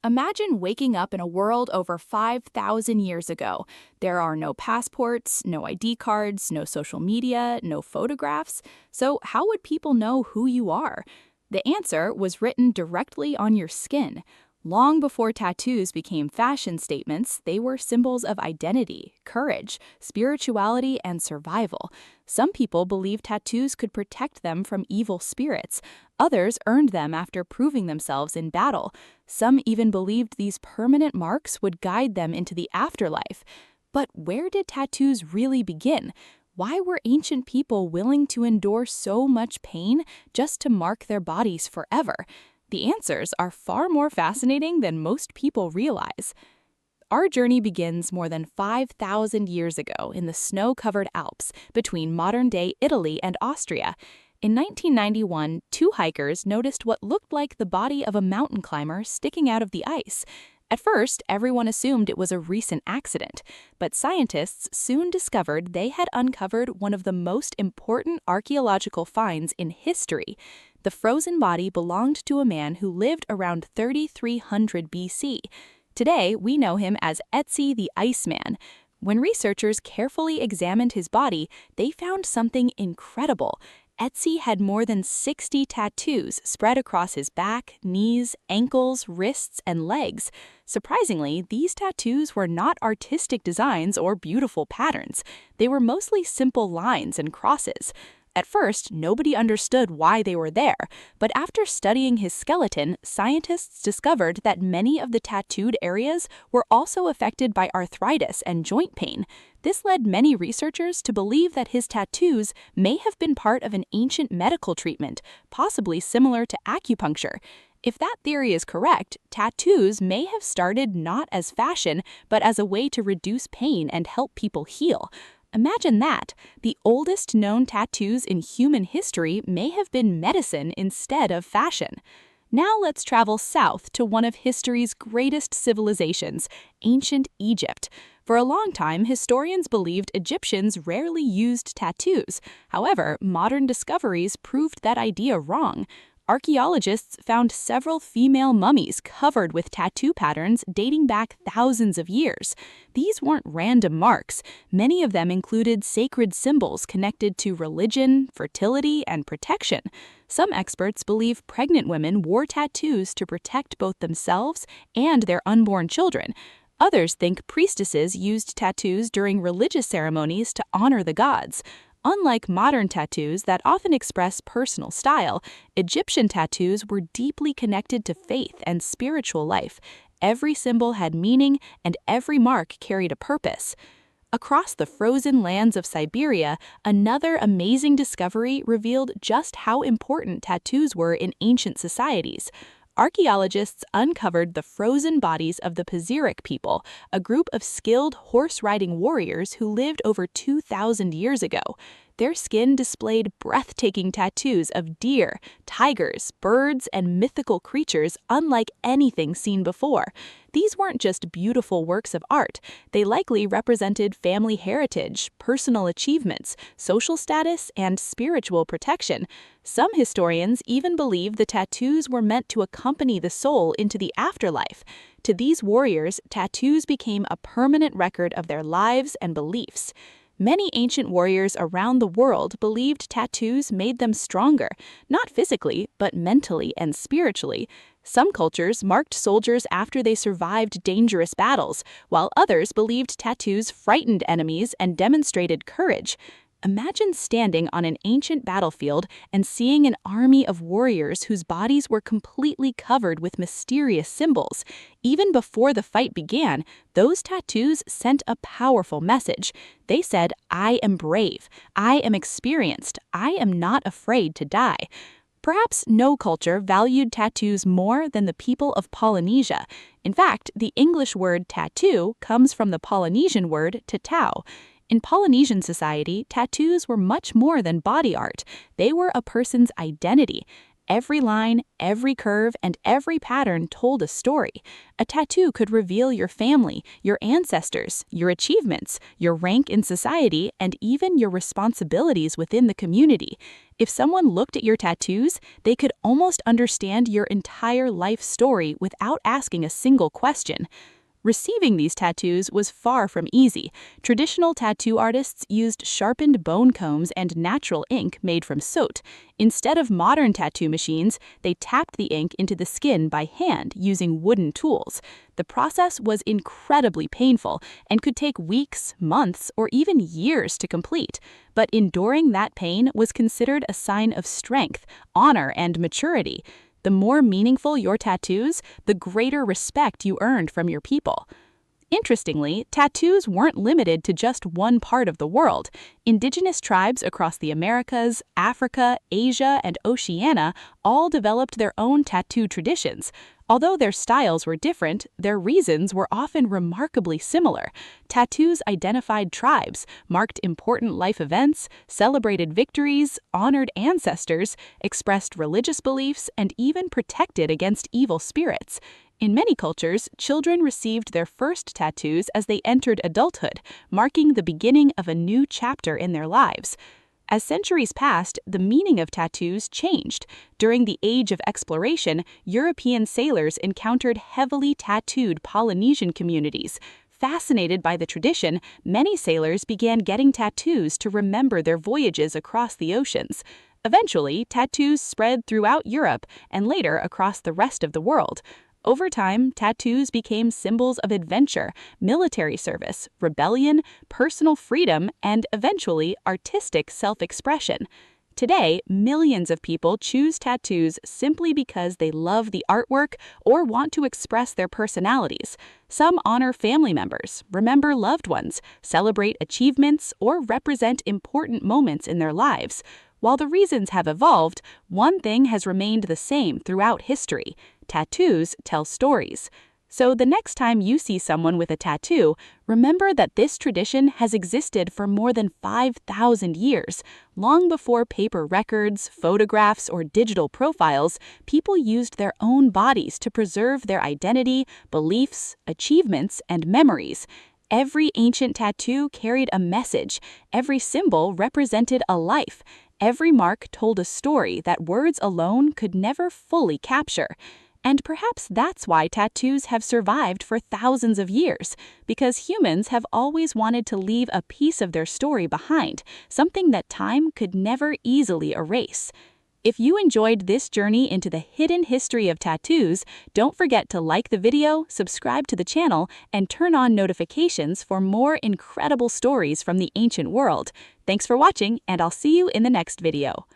Imagine waking up in a world over 5,000 years ago. There are no passports, no ID cards, no social media, no photographs. So, how would people know who you are? The answer was written directly on your skin. Long before tattoos became fashion statements, they were symbols of identity, courage, spirituality, and survival. Some people believed tattoos could protect them from evil spirits. Others earned them after proving themselves in battle. Some even believed these permanent marks would guide them into the afterlife. But where did tattoos really begin? Why were ancient people willing to endure so much pain just to mark their bodies forever? The answers are far more fascinating than most people realize. Our journey begins more than 5,000 years ago in the snow-covered Alps between modern-day Italy and Austria. In 1991, two hikers noticed what looked like the body of a mountain climber sticking out of the ice. At first, everyone assumed it was a recent accident, but scientists soon discovered they had uncovered one of the most important archaeological finds in history. The frozen body belonged to a man who lived around 3300 BC. Today, we know him as Ötzi the Iceman. When researchers carefully examined his body, they found something incredible. Ötzi had more than 60 tattoos spread across his back, knees, ankles, wrists, and legs. Surprisingly, these tattoos were not artistic designs or beautiful patterns. They were mostly simple lines and crosses. At first, nobody understood why they were there, but after studying his skeleton, scientists discovered that many of the tattooed areas were also affected by arthritis and joint pain. This led many researchers to believe that his tattoos may have been part of an ancient medical treatment, possibly similar to acupuncture. If that theory is correct, tattoos may have started not as fashion, but as a way to reduce pain and help people heal. Imagine that. The oldest known tattoos in human history may have been medicine instead of fashion. Now let's travel south to one of history's greatest civilizations, ancient Egypt. For a long time, historians believed Egyptians rarely used tattoos. However, modern discoveries proved that idea wrong. Archaeologists found several female mummies covered with tattoo patterns dating back thousands of years. These weren't random marks. Many of them included sacred symbols connected to religion, fertility, and protection. Some experts believe pregnant women wore tattoos to protect both themselves and their unborn children. Others think priestesses used tattoos during religious ceremonies to honor the gods. Unlike modern tattoos that often express personal style, Egyptian tattoos were deeply connected to faith and spiritual life. Every symbol had meaning, and every mark carried a purpose. Across the frozen lands of Siberia, another amazing discovery revealed just how important tattoos were in ancient societies. Archaeologists uncovered the frozen bodies of the Pazyryk people, a group of skilled horse-riding warriors who lived over 2,000 years ago. Their skin displayed breathtaking tattoos of deer, tigers, birds, and mythical creatures unlike anything seen before. These weren't just beautiful works of art. They likely represented family heritage, personal achievements, social status, and spiritual protection. Some historians even believe the tattoos were meant to accompany the soul into the afterlife. To these warriors, tattoos became a permanent record of their lives and beliefs. Many ancient warriors around the world believed tattoos made them stronger, not physically, but mentally and spiritually. Some cultures marked soldiers after they survived dangerous battles, while others believed tattoos frightened enemies and demonstrated courage. Imagine standing on an ancient battlefield and seeing an army of warriors whose bodies were completely covered with mysterious symbols. Even before the fight began, those tattoos sent a powerful message. They said, "I am brave, I am experienced, I am not afraid to die." Perhaps no culture valued tattoos more than the people of Polynesia. In fact, the English word tattoo comes from the Polynesian word tatau. In Polynesian society, tattoos were much more than body art. They were a person's identity. Every line, every curve, and every pattern told a story. A tattoo could reveal your family, your ancestors, your achievements, your rank in society, and even your responsibilities within the community. If someone looked at your tattoos, they could almost understand your entire life story without asking a single question. Receiving these tattoos was far from easy. Traditional tattoo artists used sharpened bone combs and natural ink made from soot. Instead of modern tattoo machines, they tapped the ink into the skin by hand using wooden tools. The process was incredibly painful and could take weeks, months, or even years to complete. But enduring that pain was considered a sign of strength, honor, and maturity. The more meaningful your tattoos, the greater respect you earned from your people. Interestingly, tattoos weren't limited to just one part of the world. Indigenous tribes across the Americas, Africa, Asia, and Oceania all developed their own tattoo traditions. Although their styles were different, their reasons were often remarkably similar. Tattoos identified tribes, marked important life events, celebrated victories, honored ancestors, expressed religious beliefs, and even protected against evil spirits. In many cultures, children received their first tattoos as they entered adulthood, marking the beginning of a new chapter in their lives. As centuries passed, the meaning of tattoos changed. During the Age of Exploration, European sailors encountered heavily tattooed Polynesian communities. Fascinated by the tradition, many sailors began getting tattoos to remember their voyages across the oceans. Eventually, tattoos spread throughout Europe and later across the rest of the world. Over time, tattoos became symbols of adventure, military service, rebellion, personal freedom, and eventually artistic self-expression. Today, millions of people choose tattoos simply because they love the artwork or want to express their personalities. Some honor family members, remember loved ones, celebrate achievements, or represent important moments in their lives. While the reasons have evolved, one thing has remained the same throughout history: tattoos tell stories. So the next time you see someone with a tattoo, remember that this tradition has existed for more than 5,000 years. Long before paper records, photographs, or digital profiles, people used their own bodies to preserve their identity, beliefs, achievements, and memories. Every ancient tattoo carried a message. Every symbol represented a life. Every mark told a story that words alone could never fully capture. And perhaps that's why tattoos have survived for thousands of years, because humans have always wanted to leave a piece of their story behind, something that time could never easily erase. If you enjoyed this journey into the hidden history of tattoos, don't forget to like the video, subscribe to the channel, and turn on notifications for more incredible stories from the ancient world. Thanks for watching, and I'll see you in the next video.